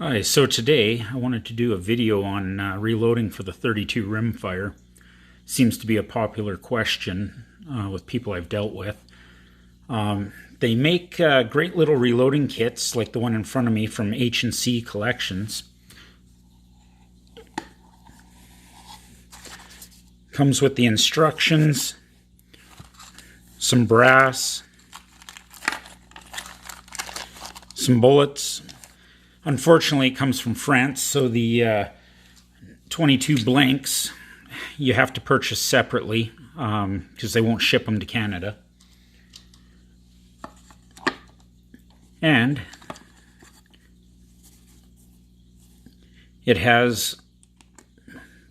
Hi, so today I wanted to do a video on reloading for the 32 rimfire. Seems to be a popular question with people I've dealt with. They make great little reloading kits like the one in front of me from H&C Collections. Comes with the instructions, some brass, some bullets. Unfortunately, it comes from France, so the 22 blanks you have to purchase separately because they won't ship them to Canada. And it has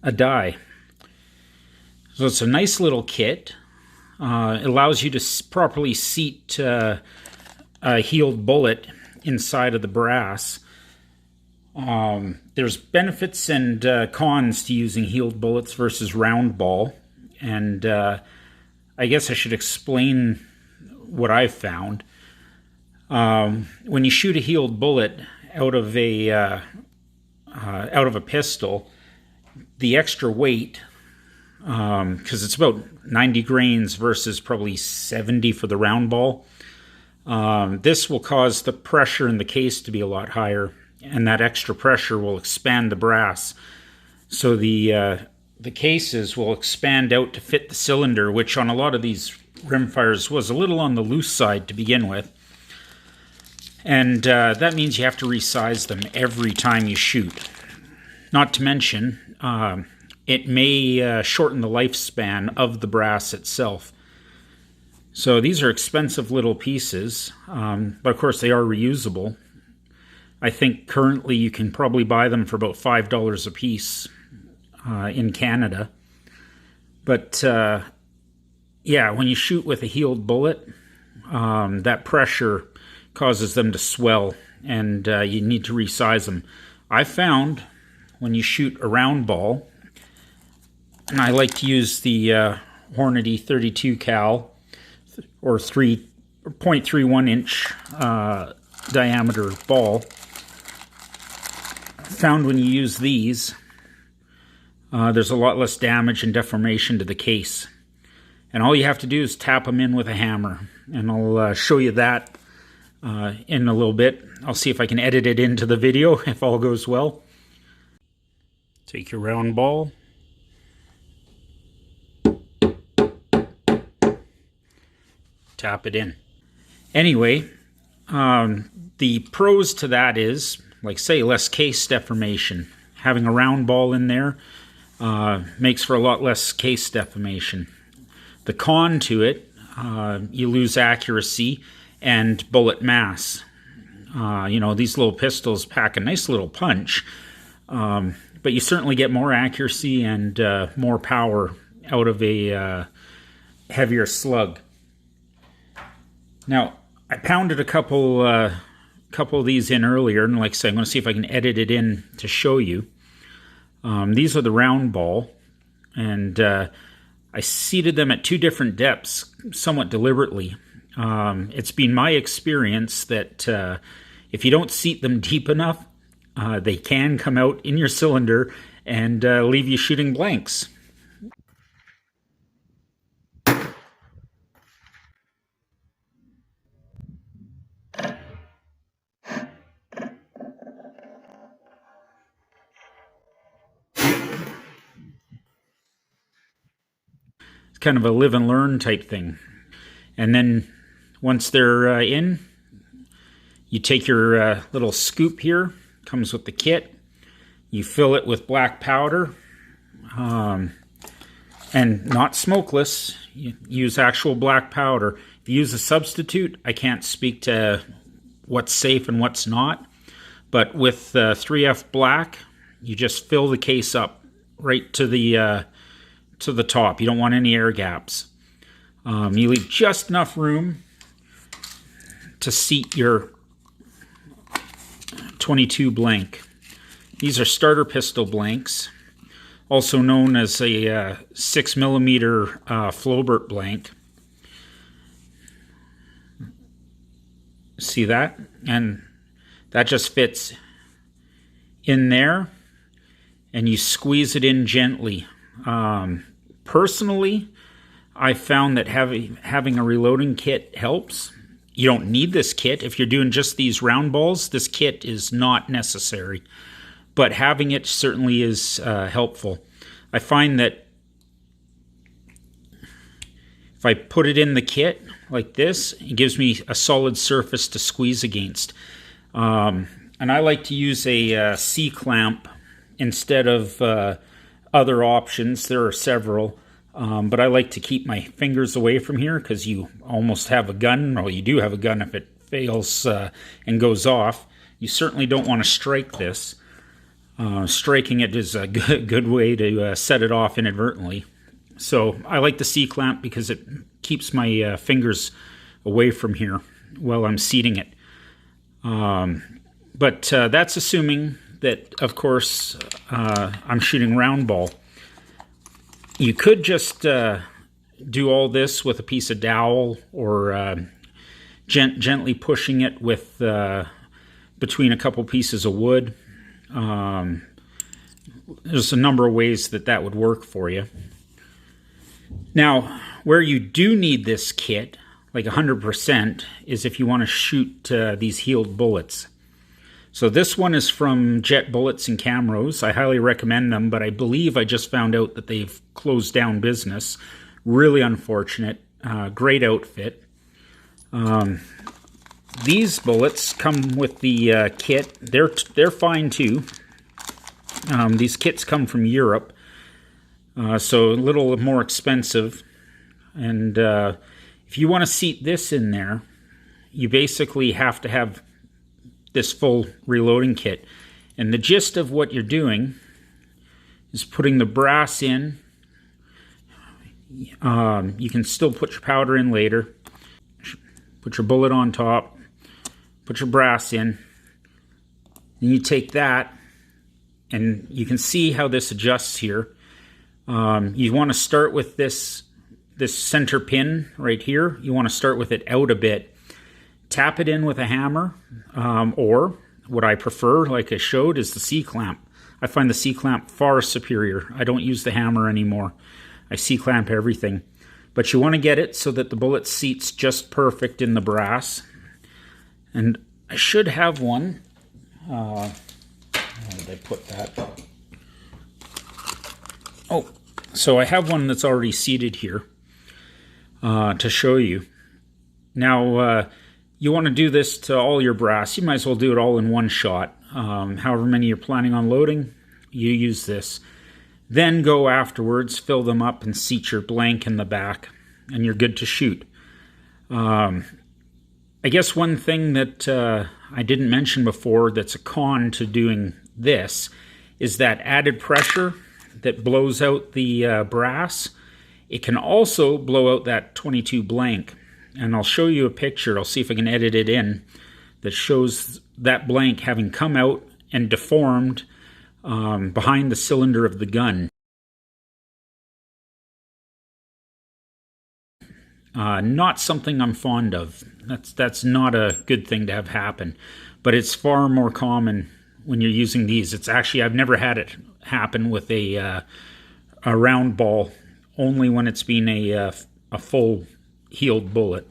a die. So it's a nice little kit. It allows you to properly seat a heeled bullet inside of the brass. There's benefits and cons to using heeled bullets versus round ball, and I guess I should explain what I've found. When you shoot a heeled bullet out of a pistol, the extra weight, because it's about 90 grains versus probably 70 for the round ball, this will cause the pressure in the case to be a lot higher. And that extra pressure will expand the brass. So the cases will expand out to fit the cylinder, which on a lot of these rimfires was a little on the loose side to begin with. And that means you have to resize them every time you shoot. Not to mention, it may shorten the lifespan of the brass itself. So these are expensive little pieces, but of course they are reusable. I think currently you can probably buy them for about $5 a piece in Canada. But yeah, when you shoot with a heeled bullet, that pressure causes them to swell, and you need to resize them. I found when you shoot a round ball, and I like to use the Hornady 32 cal or 3.31 inch diameter ball. Found when you use these, there's a lot less damage and deformation to the case. And all you have to do is tap them in with a hammer. And I'll show you that in a little bit. I'll see if I can edit it into the video if all goes well. Take your round ball. Tap it in. Anyway, the pros to that is, like say, less case deformation. Having a round ball in there makes for a lot less case deformation. The con to it, you lose accuracy and bullet mass. These little pistols pack a nice little punch, but you certainly get more accuracy and more power out of a heavier slug. Now, I pounded a couple of these in earlier, and like I said, I'm going to see if I can edit it in to show you. These are the round ball, and I seated them at two different depths somewhat deliberately. It's been my experience that if you don't seat them deep enough, they can come out in your cylinder and leave you shooting blanks. Kind of a live and learn type thing. And then once they're in, you take your little scoop here, comes with the kit, you fill it with black powder, and not smokeless. You use actual black powder. If you use a substitute, I can't speak to what's safe and what's not, but with 3F black, you just fill the case up right to the top. You don't want any air gaps. You leave just enough room to seat your 22 blank. These are starter pistol blanks, also known as a 6mm Flobert blank. See that? And that just fits in there and you squeeze it in gently. Personally, I found that having a reloading kit helps. You don't need this kit. If you're doing just these round balls, this kit is not necessary. But having it certainly is helpful. I find that if I put it in the kit like this, it gives me a solid surface to squeeze against. And I like to use a C-clamp instead of other options. There are several, but I like to keep my fingers away from here because you almost have a gun. Well, you do have a gun if it fails and goes off. You certainly don't want to strike this. Striking it is a good way to set it off inadvertently. So I like the C-clamp because it keeps my fingers away from here while I'm seating it. But that's assuming that, of course, I'm shooting round ball. You could just do all this with a piece of dowel or gently pushing it with between a couple pieces of wood. There's a number of ways that would work for you. Now, where you do need this kit, like 100%, is if you want to shoot these heeled bullets. So this one is from Jet Bullets and Camros. I highly recommend them, but I believe I just found out that they've closed down business. Really unfortunate. Great outfit. These bullets come with the kit. They're fine too. These kits come from Europe, so a little more expensive. And if you want to seat this in there, you basically have to have this full reloading kit. And the gist of what you're doing is putting the brass in. You can still put your powder in later. Put your bullet on top. Put your brass in. Then you take that, and you can see how this adjusts here. You want to start with this center pin right here. You want to start with it out a bit. Tap it in with a hammer, or what I prefer, like I showed, is the C-clamp. I find the C-clamp far superior. I don't use the hammer anymore. I C-clamp everything. But you want to get it so that the bullet seats just perfect in the brass. And I should have one. Where did I put that? Oh, so I have one that's already seated here to show you. Now, you want to do this to all your brass. You might as well do it all in one shot. However many you're planning on loading, you use this. Then go afterwards, fill them up, and seat your blank in the back, and you're good to shoot. I guess one thing that I didn't mention before that's a con to doing this is that added pressure that blows out the brass. It can also blow out that 22 blank. And I'll show you a picture. I'll see if I can edit it in that shows that blank having come out and deformed behind the cylinder of the gun. Not something I'm fond of. That's not a good thing to have happen, but it's far more common when you're using these. It's actually, I've never had it happen with a round ball, only when it's been a full heeled bullet.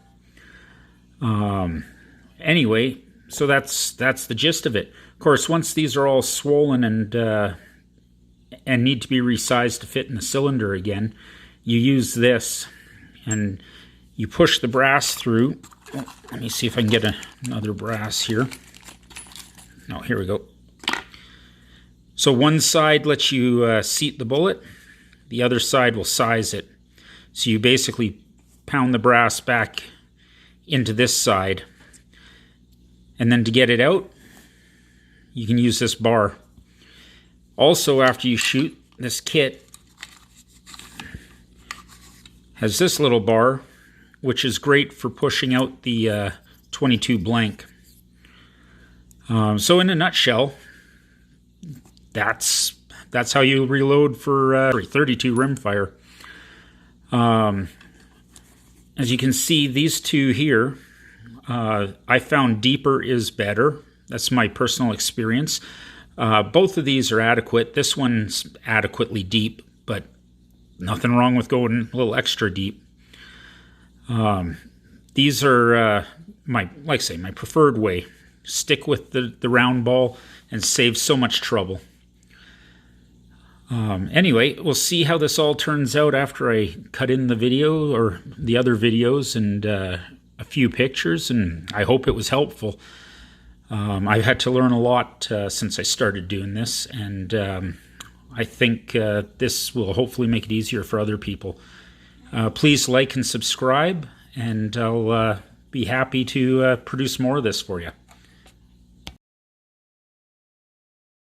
Anyway, so that's the gist of it. Of course, once these are all swollen and need to be resized to fit in the cylinder again, you use this and you push the brass through. Oh, let me see if I can get another brass here. No, here we go. So one side lets you seat the bullet. The other side will size it. So you basically pound the brass back into this side. And then to get it out, you can use this bar. Also, after you shoot, this kit has this little bar, which is great for pushing out the 22 blank. So in a nutshell, that's how you reload for 32 rimfire. As you can see, these two here, I found deeper is better. That's my personal experience. Both of these are adequate. This one's adequately deep, but nothing wrong with going a little extra deep. These are my preferred way. Stick with the round ball and save so much trouble. Anyway, we'll see how this all turns out after I cut in the video or the other videos and a few pictures, and I hope it was helpful. I've had to learn a lot since I started doing this, and I think this will hopefully make it easier for other people. Please like and subscribe, and I'll be happy to produce more of this for you.